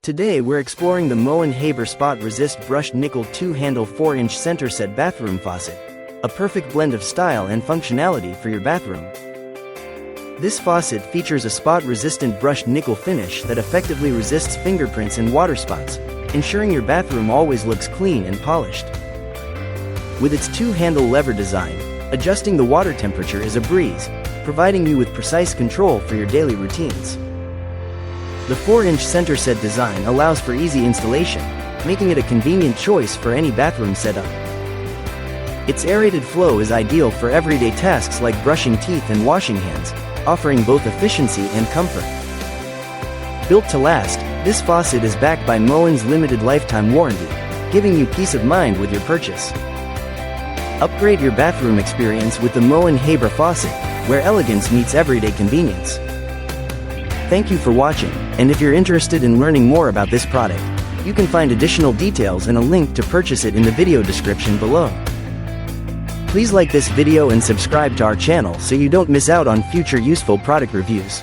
Today we're exploring the Moen Haber Spot Resist Brushed Nickel 2-Handle 4-inch Centerset Bathroom Faucet, a perfect blend of style and functionality for your bathroom. This faucet features a spot-resistant brushed nickel finish that effectively resists fingerprints and water spots, ensuring your bathroom always looks clean and polished. With its two-handle lever design, adjusting the water temperature is a breeze, providing you with precise control for your daily routines. The 4-inch Centerset design allows for easy installation, making it a convenient choice for any bathroom setup. Its aerated flow is ideal for everyday tasks like brushing teeth and washing hands, offering both efficiency and comfort. Built to last, this faucet is backed by Moen's limited lifetime warranty, giving you peace of mind with your purchase. Upgrade your bathroom experience with the Moen Haber faucet, where elegance meets everyday convenience. Thank you for watching, and if you're interested in learning more about this product, you can find additional details and a link to purchase it in the video description below. Please like this video and subscribe to our channel so you don't miss out on future useful product reviews.